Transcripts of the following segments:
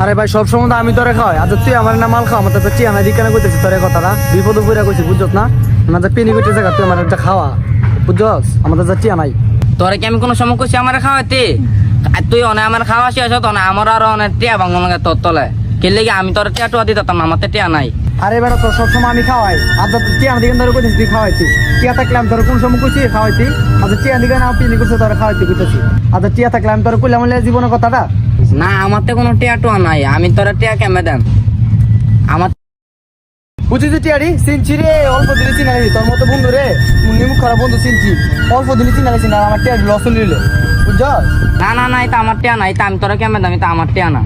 আরে ভাই সব সময় তো আমি তোরে খাওয়াই আজ তুই আমার না মাল খাওয়া আমার তো টিয়া নাই দিকে কইতেছি তোর কথাটা বিপদ পুরা কইছি বুঝছস না আমাদের পেনি কইতে জায়গা তুই আমার একটা খাওয়া বুঝছস আমাদের যা টিয়া নাই তোরে কি আমি কোনো সময় কইছি আমার খাওয়াইতে তুই অনেক আমার খাওয়া শেষ হতো না আমার আরো অনেক টিয়া ভাঙন লাগে তোর তলে কেলে কি আমি তোর টিয়া টুয়া দিতাম আমার তো টিয়া নাই। আরে বেটা তোর সবসময় আমি খাওয়াই আর তো টিয়া দিকে ধরে কইতেছি তুই খাওয়াইতি টিয়া থাকলে আমি তোর কোন সময় কইছি খাওয়াইতি আচ্ছা টিয়া দিকে না পেনি করছে তোর খাওয়াইতি কইতেছি আচ্ছা টিয়া থাকলে আমি তোর কইলাম জীবনের কথাটা না আমার তো কোনো টিয়া টুয়া নাই আমি তোর টিয়া কেমে দেন আমার বুঝিস টিয়ারি চিনছি রে অল্প দিনে চিনালি তোর মতো বন্ধু রে নিমুখ খারাপ বন্ধু চিনছি অল্প দিনে চিনালি না আমার টিয়ারি লস নিলে বুঝছস না না না এটা আমার টিয়া নাই তা আমি তোরা কেমে দাম এটা আমার টিয়া না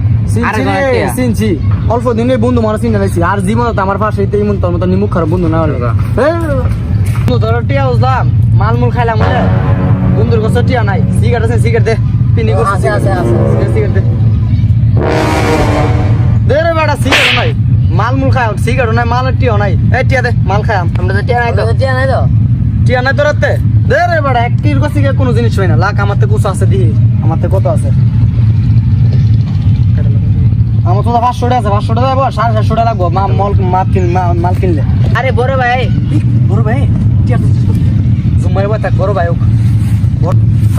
চিনছি অল্প দিনে বন্ধু মানুষ চিনালাইছি আর জীবনে তো আমার পাশে ইমন তোর মতো নিমুখ খারাপ বন্ধু না হলে ধর টিয়া বুঝলাম মালমুল খাইলাম বন্ধুর কাছে টিয়া নাই সিগারেট আছে সিগারেট দে পিনি করছে সিগারেট দে দে রে বেটা সিগারেট নাই মালমুল খাই সিগারেট নাই মাল টিয়া নাই এই টিয়া দে মাল খাই আমরা তো টিয়া নাই তো টিয়া নাই তোরাতে দে রে বেটা একটির কাছে কোনো জিনিস হয় না লাখ আমার তো কুছ আছে দিই আমার তো কত আছে আমার তো 500 টাকা আছে 500 টাকা দেবো 750 টাকা লাগবো মাল কিনলে আরে বড় ভাই টিয়া জুমাই বাতা বড় ভাই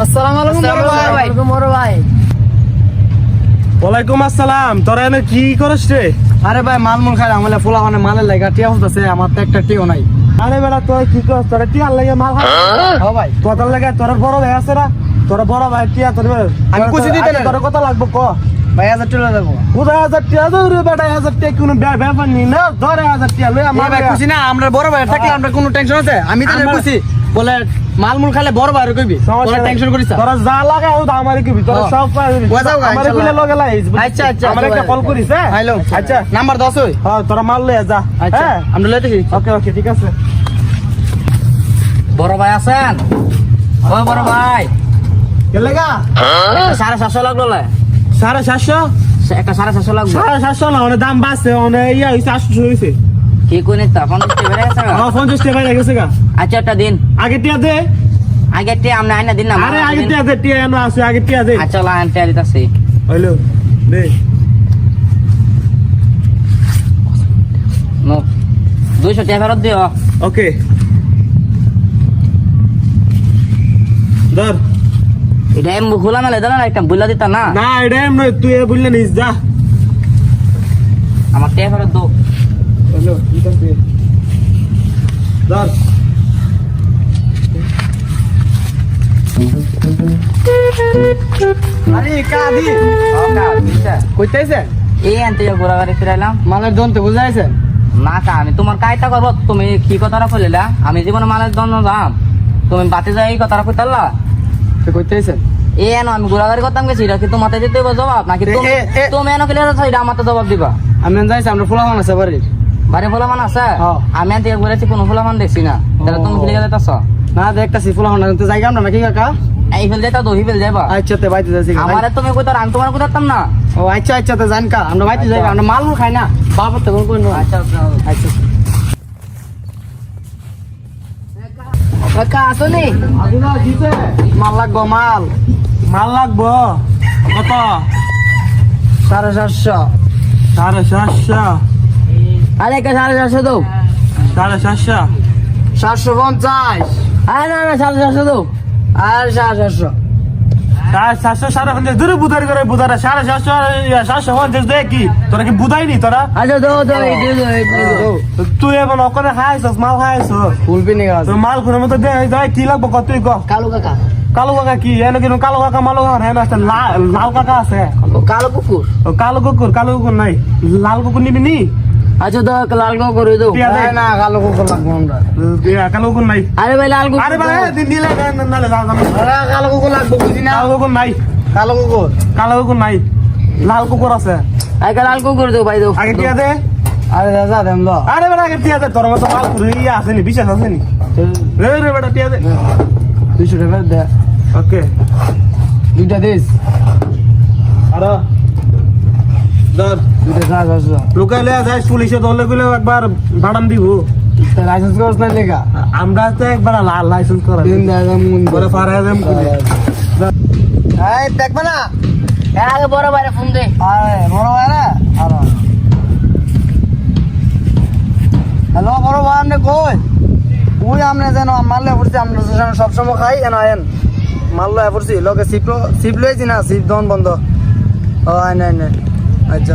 আসসালামু আলাইকুম বড় ভাই ওয়ালাইকুম আসসালাম। তোরা এনে কি করছ রে? আরে ভাই মালমুল খাই আমলে ফুলা মানে মালের লাগা টিয়া হচ্ছে আমার তো একটা টিও নাই আরে বেটা তুই কি করছ? তোরা টিয়ার লাগে মাল খা হ্যাঁ ভাই তোর লাগে তোর বড় ভাই আছে না তোর বড় ভাই টিয়া তোর আমি কুচি দিতে না তোর কত লাগবে ক ভাই 1000 টাকা দেবো কোথায় 1000 টিয়া দে রে বেটা 1000 টিয়া কোনো ব্যাপার নেই না ধরে 1000 টিয়া লই আমার ভাই খুশি না আমরা বড় ভাই থাকলে আমরা কোনো টেনশন আছে আমি তো খুশি বলে মালমুল খাইলে বড় ভাই কইবি বলে টেনশন করিস তোরা যা লাগা ও আমারে কি ভিতরে সব আমারে কইলে লগে লাই আচ্ছা আচ্ছা আমারে একটা কল করিস হ্যাঁ হ্যালো আচ্ছা নাম্বার 10 হই হ্যাঁ তোরা মাল লয়ে যা আচ্ছা হ্যাঁ আমরা লইতেছি ওকে ওকে ঠিক আছে। বড় ভাই আছেন ও বড় ভাই কে লাগা 750 লাগলো লে 750 একটা 750 লাগবে 750 না অনেক দাম বাড়ছে অনেক ইয়া হইছে 800 হইছে কি কোনে তা 50 টাকা বেড়ে গেছে হ্যাঁ 50 টাকা বাইরে গেছে গা আচ্ছা একটা দিন আগে টিয়া দে আগে তে আমরা আইনা দিন না আরে আগে টিয়া দে টিয়া এনো আছে আগে টিয়া দে আচ্ছা লাইন তে দিতাছি হইলো দে নো 200 টাকা ফেরত দিও ওকে ধর এটা এম খোলা মেলে দাও না একটা বুলা দিতা না না এটা এমন তুই এ বললে নিস যা আমার টাকা ফেরত দাও হইলো ঠিক আছে ধর আরে কাদি ওকা দিছে কইতেছে এই আনতে গোরা গাড়ি ফিরাইলাম মালের দন্ত বুঝাইছে না কা আমি তোমার কাইতা করব তুমি কি কথাটা কইলা আমি জীবনে মালের দন্য দাম তুমি বাতে যাই এই কথাটা কইতালা তুই কইতেছে এ এনো আমি গোরা গাড়ি করতাম গেছি কি তোমাতে দিতে হবে জবাব নাকি তুমি তুমি এনো কইলে এটা আমাতে জবাব দিবা আমি যাইছি আমরা ফুলা মান আছে বাড়ি বাড়ি ফুলামান আছে হ্যাঁ। আমি আনতে বলেছি কোনো ফুলামান দেখছি না তাহলে তুমি ফিরে যেতেছ না দেখতাছি ফুলা মান তো জায়গা আমরা নাকি কাকা এই ফেল যেটা দহি ফেল যাবা আচ্ছা তে বাইতে যাচ্ছি আমারে তুমি কইতার আমি তোমার কইতাম না ও আচ্ছা আচ্ছা তো জান কা আমরা বাইতে যাই আমরা মালমুল খাই না বাবা তো কোন কোন আচ্ছা আচ্ছা কাকা আসনি আদিনা দিতে মাল লাগবো মাল মাল লাগবো কত 750 750 আরে কে 750 দাও 750 750 আরে না না 750 দাও আর 750 750 750 দূরে বুধারি করে বুধারা 750 750 দে কি তোরা কি বুধাইনি তোরা আচ্ছা দাও দাও এই দাও তুই এখন ওখানে খাইছস মাল খাইছস ফুলবি নি গাছ তোর মাল খুনের মতো দে যাই কি লাগবো কত তুই কহ কালু কাকা কালো কাকা কি এনে কিন্তু কালো কাকা মালো কাকা হ্যাঁ আছে লাল কাকা আছে কালো কুকুর ও কালো কুকুর নাই লাল কুকুর নিবি নি আচ্ছা দাও লাল গো করে দাও টিয়া দে না কালো কুকুর লাগবো আমরা কালো কুকুর নাই আরে ভাই লাল কুকুর আরে ভাই দিন দিলে নালে যাও আরে কালো কুকুর লাগবো বুঝি না কালো কুকুর নাই কালো কুকুর নাই লাল কুকুর আছে আগে লাল কুকুর দাও ভাই দাও আগে টিয়া দে আরে দাদা দেন লো আরে বেটা আগে টিয়া দে তোর মতো মাল ইয়ে আসেনি বিশেষ আসেনি রে বেটা টিয়া দে 200 টাকা দে ওকে দুইটা দিস আর ধর দুইটা 750 লোকাল যাই পুলিশে ধরলে গুলো একবার ভাড়ান দিব লাইসেন্স করছ না লেখা আমরা তো একবার লাইসেন্স করা দিন দাদা মুন বড় ফারায় দেম এই দেখবা না আগে বড় ভাইরে ফোন দে আরে বড় ভাই হ্যালো বড় ভাই আপনি কই ওই আমরা যেন মারলে পড়ছি আমরা সবসময় খাই এন আয়েন মারলো পড়ছি লোকে সিপ লইছি না সিপ দন বন্ধ ও আয় নাই নাই আচ্ছা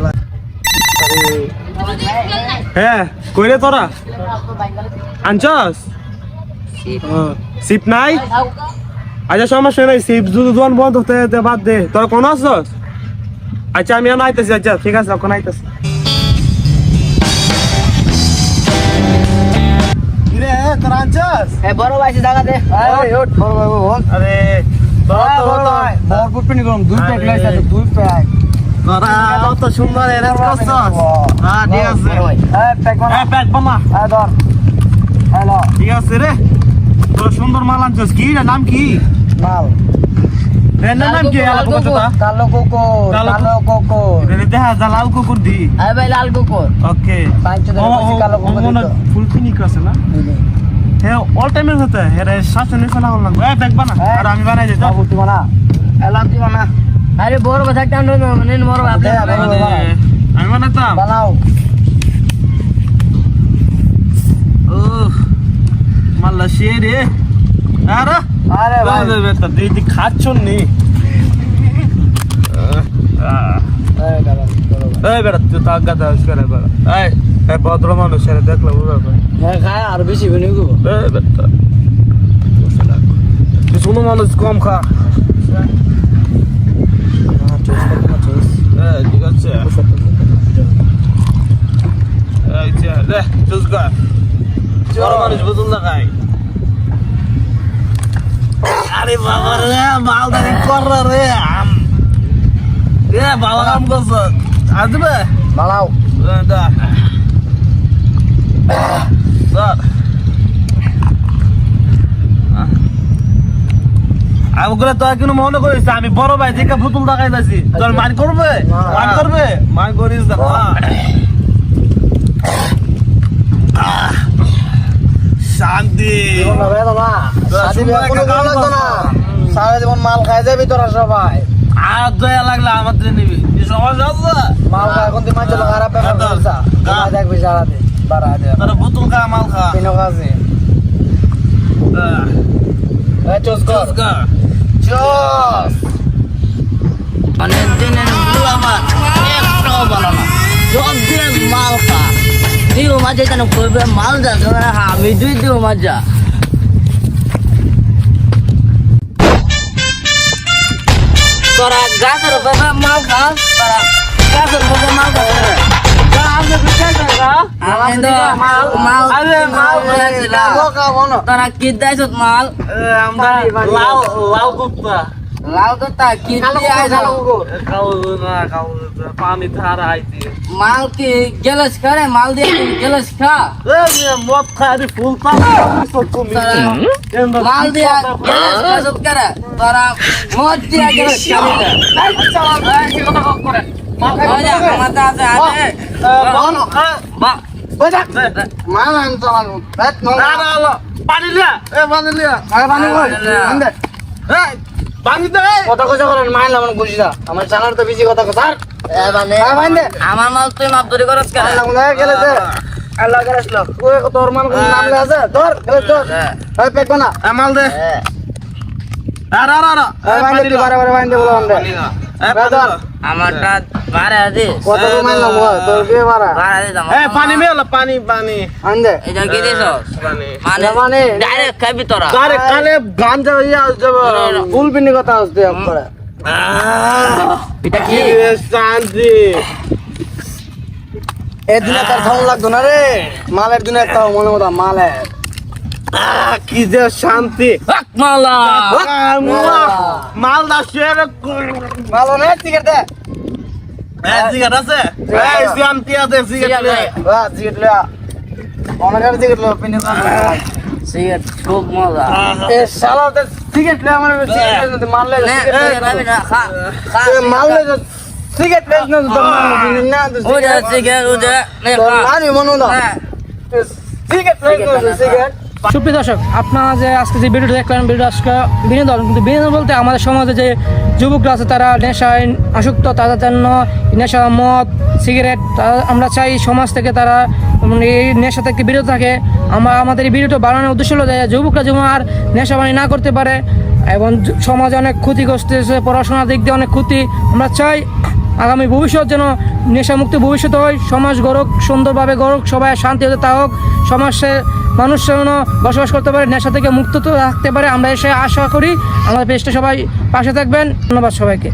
হ্যাঁ কইরে তোরা আনছস সিপ নাই আচ্ছা সমস্যা নাই সিপ যদি দোকান বন্ধ হতে বাদ দে তোরা কোন আসছস আচ্ছা আমি এখন আইতেছি আচ্ছা ঠিক আছে এখন আইতেছি কিরে তোরা আনছস বড় ভাই জায়গা দে বড় ভাই বল আরে বড় ভাই বড় পুটনি করুন দুই প্যাক লাইছে দুই প্যাক তোরা কত সুন্দর এরেঞ্জ করছস হ্যাঁ ঠিক আছে প্যাক বানা প্যাক বানা ধর হ্যালো ঠিক আছে রে তোর সুন্দর মাল আনছস কি রে নাম কি মাল এর নাম কি আলা কথা কালো কোকো কালো কোকো রে দেখা যা লাল কুকুর দি আরে ভাই লাল কুকুর ওকে পাঁচ ধরে বেশি কালো কোকো দিত ফুল ফিনিক আছে না হ্যাঁ অল টাইমের হতে হ্যাঁ শাসনের ফেলা হল না দেখ বানা আর আমি বানাই দিই বাবু তুই বানা এলাম তুই বানা আরে বড় কথা কাণ্ড নেন বড় আপনি আমি বানাতাম বানাও ও মাল্লা শেরে আরে আরে ভাই বেটা দিদি খাচ্ছন নি এই বেটা তুই তো আজ্ঞা দাস করে বেটা এই ভদ্র মানুষ এর দেখলে বুঝা পায় হ্যাঁ খায় আর বেশি বনি গো এই বেটা তুই শুনো মানুষ কম খা ঠিক আছে এই যে রে চুজ কর বড় মানুষ বুঝুন না খাই আরে বাবা রে মালদারি কর রে আম রে বাবা কাম করছ আসবে বানাও দা দা আমি করে তো এখন মনে করিস আমি বড় ভাই দেখে পুতুল দেখাইতেছি তোর মান করবে মান করিস না শান্তি সারা জীবন মাল খাই যাবি তোরা সবাই আর দয়া লাগলে আমাদের নিবি সমস্যা আছে মাল খাই এখন তুই মাছ খারাপ দেখবি সারাদিন বাড়া দে তোর পুতুল খা মাল খা তিন কাছে চোস কর চোস অনেক দিনের ভুল আমার একটাও বলো না সব দিনের মাল খা তুই ও মাঝে কেন করবে মাল যা আমি দুই মজা তোরা গাছের উপরে মাল খাস তোরা গাছের উপরে মাল খাস তোরা কি দাইছ মাল আমরা লাউ লাউ কুত্তা লাউ তো কি পানি ধারা আইছি মাল কি গেলস করে মাল দিয়ে গেলস খা মদ খাই ফুল মাল দিয়া গেলস কাজত করে তোরা মদ দিয়া গেলস পানি লিয়া পানি লিয়া পানি দে কথা কথা করেন মাইল আমার বুঝি না আমার জানার তো বেশি কথা কথা আমার মাল তুই মাপ ধরে করস কেন গেলে যে আল্লাহ করে আসলো তোর মান নাম লে আছে ধর ধর এই পেট বানা মাল দে আর বাইন্দে তুই বারে বারে বাইন্দে বলো আমরা ধর আমারটা বারে দে কত মাইল তোর কে মারা বারে দে এই পানি মেলা পানি পানি আনদে এটা কি দিছ পানি মানে ডাইরেক্ট খাবি তোরা আরে কালে গাঞ্জা ইয়া যাব ফুল পিনি কথা আসতে আমরা এটা কি শান্তি এই দিনে তার ভালো লাগতো না রে মালের দিনে একটা মনে মতো মালের কি যে শান্তি মালা মালদা শেয়ার ভালো না সিগারেট দে সিগারেট আছে এই শান্তি আছে সিগারেট সিগারেট লে অনেক সিগারেট লো পিনি সিগারেট খুব মজা এ শালা তে সিগারেট লে আমার সিগারেট মারলে সিগারেট খা খা মারলে সিগারেট লে না তো মারলে না তো ও যা সিগারেট ও যা নে তো খা মারি মনো না সিগারেট লে সিগারেট সুপ্রিয় দর্শক আপনারা যে আজকে যে ভিডিওটা দেখলেন ভিডিও আজকে বিনোদন কিন্তু বিনোদন বলতে আমাদের সমাজে যে যুবকরা আছে তারা নেশায় আসক্ত তাদের জন্য নেশা মদ সিগারেট আমরা চাই সমাজ থেকে তারা এই নেশা থেকে বিরত থাকে। আমাদের এই ভিডিওটা বানানোর উদ্দেশ্য হলো যে যুবকরা যেমন আর নেশা পানি না করতে পারে, এবং সমাজে অনেক ক্ষতিগ্রস্ত হয়েছে, পড়াশোনার দিক দিয়ে অনেক ক্ষতি। আমরা চাই আগামী ভবিষ্যৎ যেন নেশামুক্ত ভবিষ্যৎ হয়, সমাজ গড়ক, সুন্দরভাবে গড়ক, সবাই শান্তিতে থাকুক, সমাজে মানুষ যেন বসবাস করতে পারে, নেশা থেকে মুক্ত তো থাকতে পারে। আমরা এসে আশা করি আমাদের পেজটা সবাই পাশে থাকবেন। ধন্যবাদ সবাইকে।